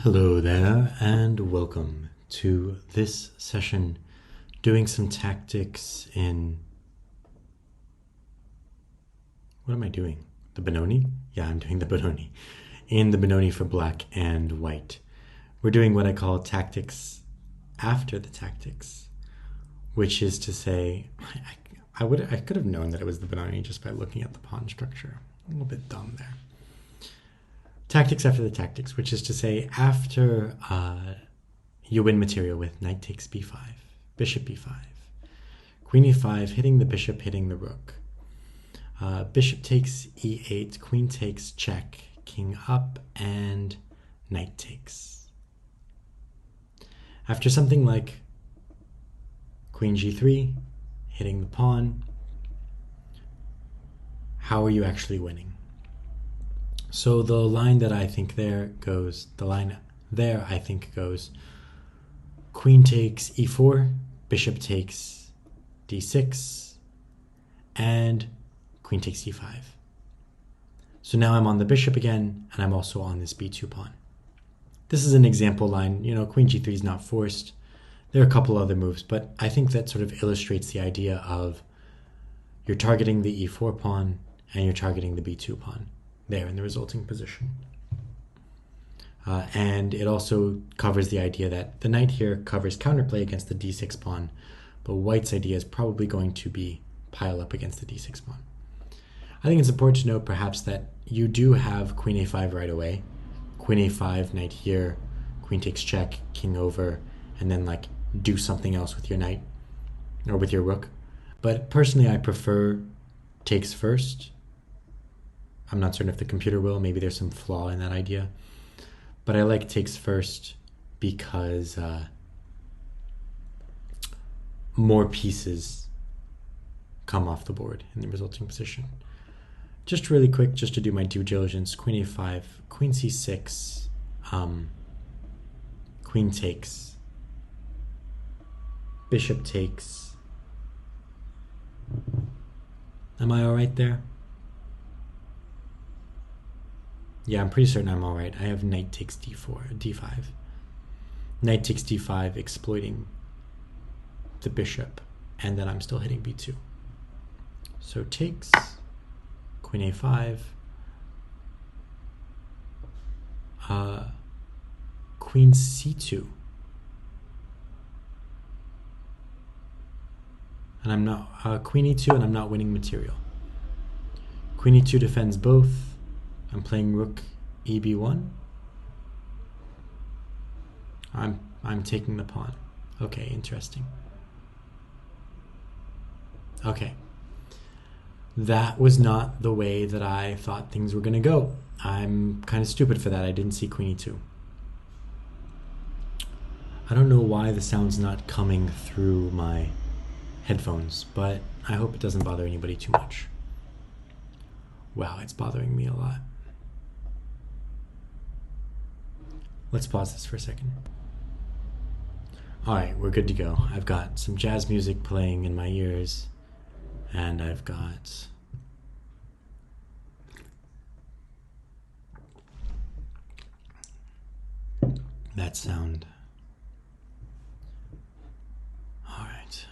Hello there, and welcome to this session doing some tactics in... What am I doing? The Benoni? Yeah, I'm doing the Benoni. In the Benoni for black and white. We're doing what I call tactics after the tactics, which is to say, I could have known that it was the Benoni just by looking at the pawn structure. A little bit dumb there. Tactics after the tactics, which is to say, after you win material with knight takes b5, bishop b5, queen e5, hitting the bishop, hitting the rook, bishop takes e8, queen takes check, king up, and knight takes. After something like queen g3, hitting the pawn, how are you actually winning? So the line that I think there goes, queen takes e4, bishop takes d6, and queen takes d5. So now I'm on the bishop again, and I'm also on this b2 pawn. This is an example line. Queen g3 is not forced. There are a couple other moves, but I think that sort of illustrates the idea of you're targeting the e4 pawn, and you're targeting the b2 pawn there in the resulting position. And it also covers the idea that the knight here covers counterplay against the d6 pawn, but white's idea is probably going to be pile up against the d6 pawn. I think it's important to note perhaps that you do have queen a5 right away. Queen a5, knight here, queen takes check, king over, and then do something else with your knight or with your rook. But personally I prefer takes first. I'm not certain if the computer will. Maybe there's some flaw in that idea. But I like takes first because more pieces come off the board in the resulting position. Just really quick, just to do my due diligence, queen a5, queen c6, queen takes, bishop takes. Am I all right there? Yeah, I'm pretty certain I'm all right. I have knight takes d5. Knight takes d5, exploiting the bishop, and then I'm still hitting b2. So takes, queen a5, queen c2. And I'm not, queen e2, and I'm not winning material. Queen e2 defends both. I'm playing rook eb1. I'm taking the pawn. Okay, interesting. Okay. That was not the way that I thought things were going to go. I'm kind of stupid for that. I didn't see queen e2. I don't know why the sound's not coming through my headphones, but I hope it doesn't bother anybody too much. Wow, it's bothering me a lot. Let's pause this for a second. All right, we're good to go. I've got some jazz music playing in my ears, and I've got that sound. All right.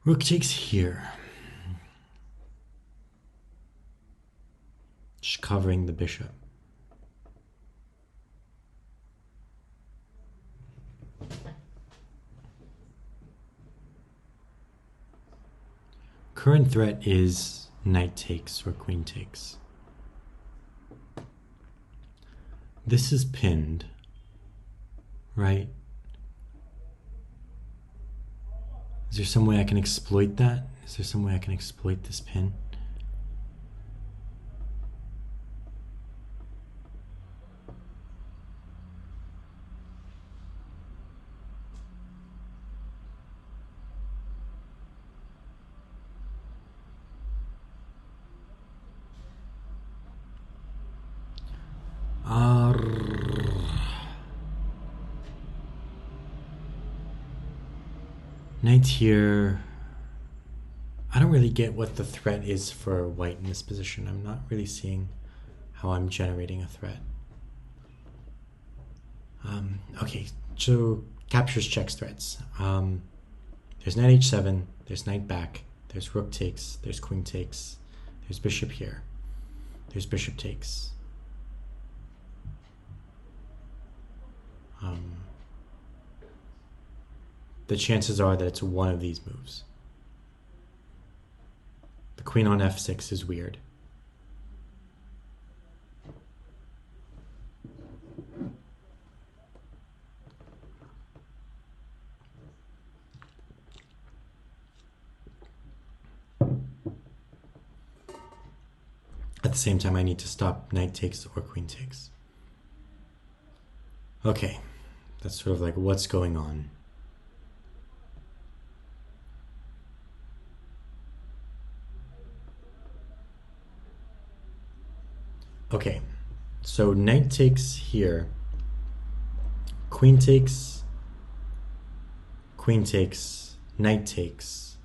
Rook takes here. Just covering the bishop. Current threat is knight takes or queen takes. This is pinned, right? Is there some way I can exploit that? Is there some way I can exploit this pin? Knight here. I don't really get what the threat is for white in this position. I'm not really seeing how I'm generating a threat. Okay, so captures checks threats. There's knight h7, there's knight back, there's rook takes, there's queen takes, there's bishop here, there's bishop takes. The chances are that it's one of these moves. The queen on f6 is weird. At the same time, I need to stop knight takes or queen takes. Okay, that's sort of like what's going on. Okay, so knight takes here, queen takes, knight takes.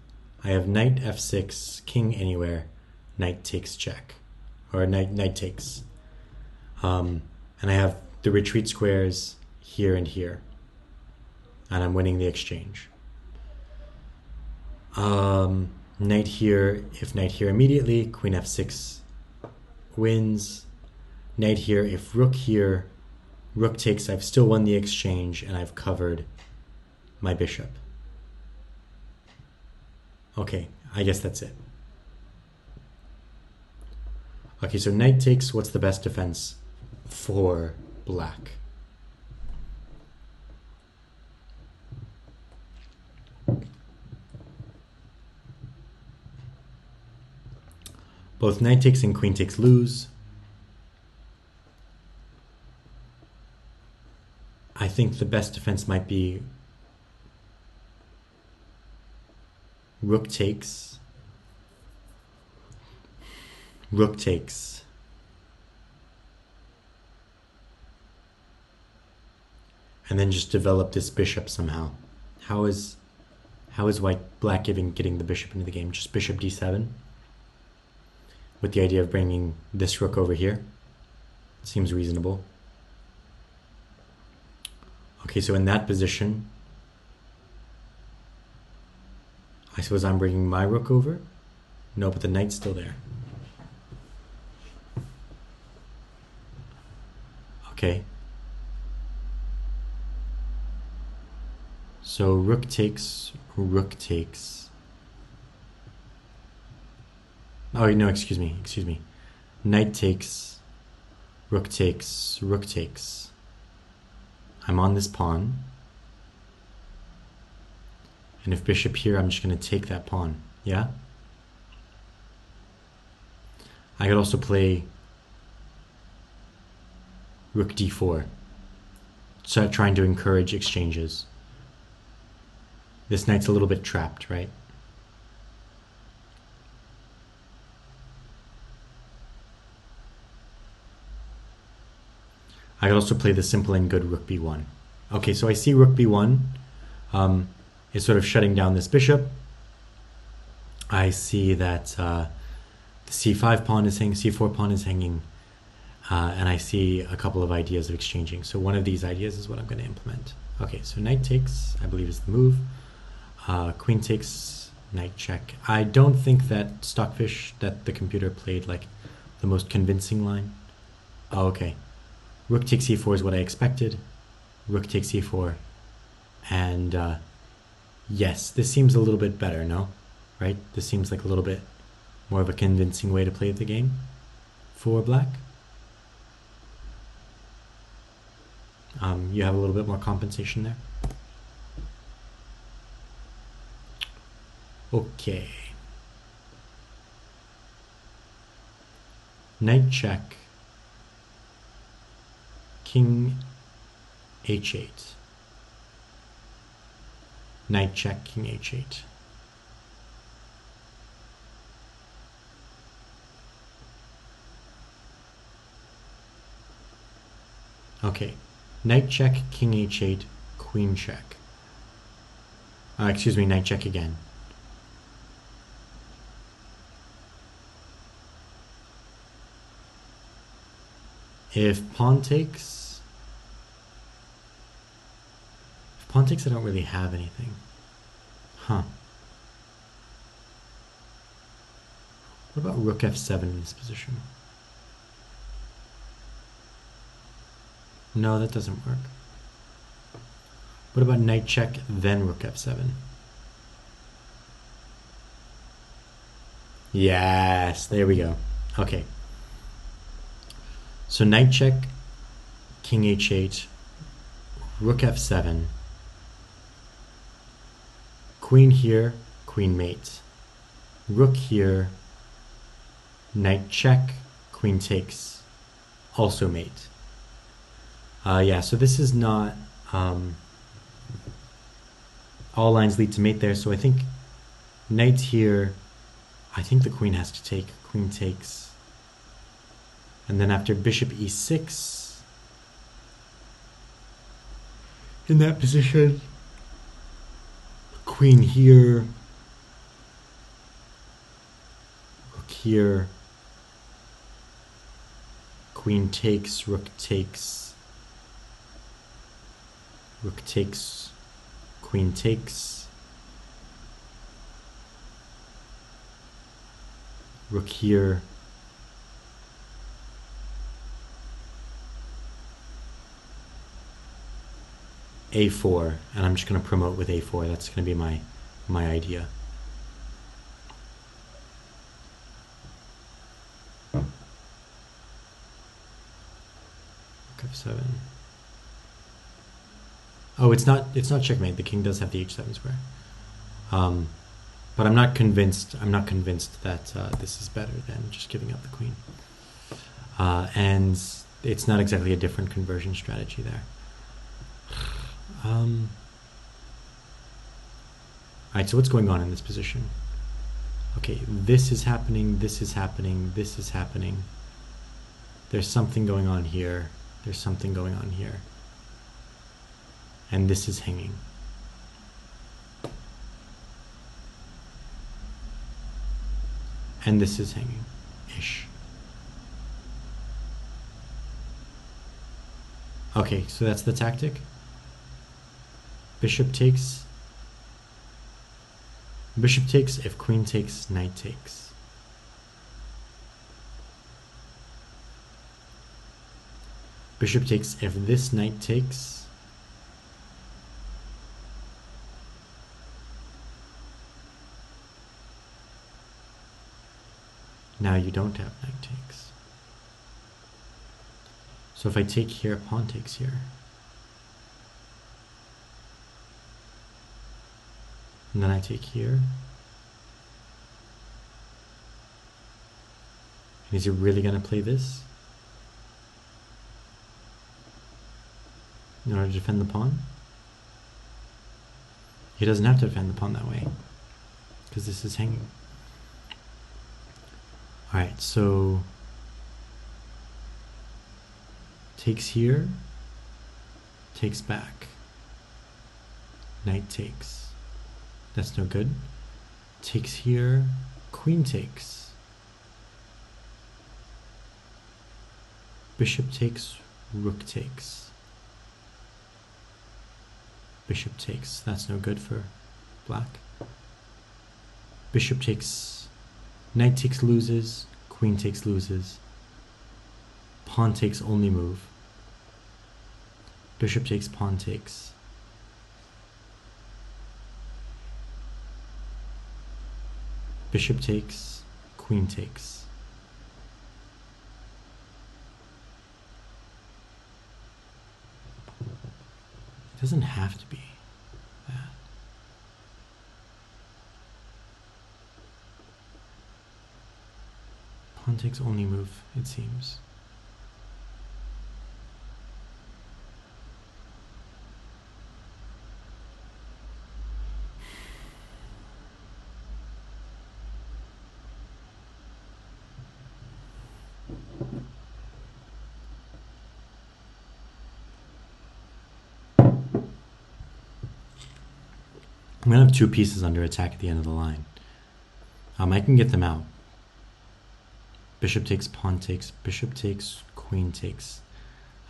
I have knight f6, king anywhere, knight takes check, or knight takes. And I have the retreat squares here and here, and I'm winning the exchange. Knight here, if knight here immediately, queen f6 wins. Knight here, if rook here, rook takes, I've still won the exchange and I've covered my bishop. Okay, I guess that's it. Okay, so knight takes, what's the best defense for black? Both knight takes and queen takes lose. I think the best defense might be rook takes, rook takes, and then just develop this bishop somehow. How is black getting the bishop into the game? Just bishop d7 with the idea of bringing this rook over here. Seems reasonable. Okay, so in that position, I suppose I'm bringing my rook over? No, but the knight's still there. Okay. So rook takes, rook takes. Oh, no, excuse me. Knight takes, rook takes, rook takes. I'm on this pawn. And if bishop here, I'm just going to take that pawn. Yeah? I could also play rook d4. So trying to encourage exchanges. This knight's a little bit trapped, right? I could also play the simple and good rook b1. Okay, so I see rook b1 is sort of shutting down this bishop. I see that the c5 pawn is hanging, c4 pawn is hanging, and I see a couple of ideas of exchanging. So one of these ideas is what I'm going to implement. Okay, so knight takes, I believe is the move. Queen takes, knight check. I don't think that Stockfish, that the computer played like the most convincing line. Oh, okay. Rook takes e4 is what I expected. Rook takes e4. And yes, this seems a little bit better, no? Right? This seems like a little bit more of a convincing way to play the game for black. You have a little bit more compensation there. Okay. Knight check. King h8. Knight check, king h8. Okay. Knight check, king h8, queen check. Excuse me, knight check again. If pawn takes, I don't really have anything. Huh. What about rook f7 in this position? No, that doesn't work. What about knight check, then rook f7? Yes, there we go. Okay. So knight check, king h8, rook f7, queen here, queen mate, rook here, knight check, queen takes, also mate. Yeah, so this is not, all lines lead to mate there, so I think knight here, I think the queen has to take, queen takes, and then after bishop e6, in that position, queen here, rook here, queen takes, rook takes, rook takes, queen takes, rook here, a4, and I'm just going to promote with a4. That's going to be my idea. Rook f7. Oh, it's not checkmate. The king does have the h7 square. But I'm not convinced that this is better than just giving up the queen. And it's not exactly a different conversion strategy there. Alright, so what's going on in this position? Okay, this is happening, this is happening, this is happening. There's something going on here. There's something going on here. And this is hanging. And this is hanging-ish. Okay, so that's the tactic. Bishop takes. Bishop takes if queen takes, knight takes. Bishop takes if this knight takes. Now you don't have knight takes. So if I take here, pawn takes here. And then I take here. And is he really going to play this in order to defend the pawn? He doesn't have to defend the pawn that way, because this is hanging. Alright, so takes here, takes back, knight takes. That's no good. Takes here, queen takes. Bishop takes, rook takes. Bishop takes. That's no good for black. Bishop takes, knight takes loses, queen takes loses. Pawn takes only move. Bishop takes, pawn takes. Bishop takes, queen takes. It doesn't have to be that. Pawn takes only move, it seems. I'm going to have two pieces under attack at the end of the line. I can get them out. bishop takes, pawn takes, bishop takes, queen takes.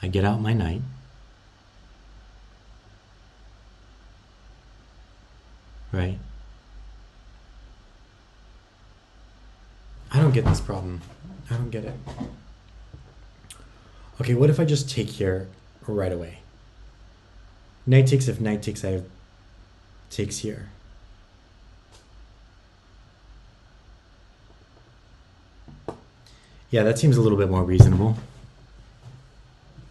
I get out my knight. Right? I don't get this problem. I don't get it. Okay, what if I just take here right away? Knight takes, if knight takes, I have takes here. Yeah, that seems a little bit more reasonable.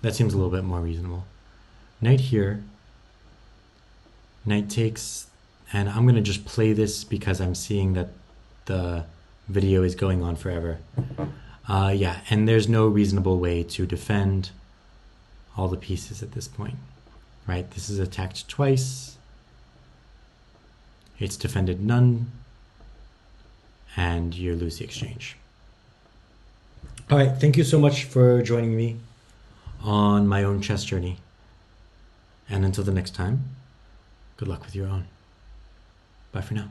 That seems a little bit more reasonable. Knight here. Knight takes, and I'm going to just play this because I'm seeing that the video is going on forever. Yeah, and there's no reasonable way to defend all the pieces at this point, right? This is attacked twice. It's defended none, and you lose the exchange. All right, thank you so much for joining me on my own chess journey. And until the next time, good luck with your own. Bye for now.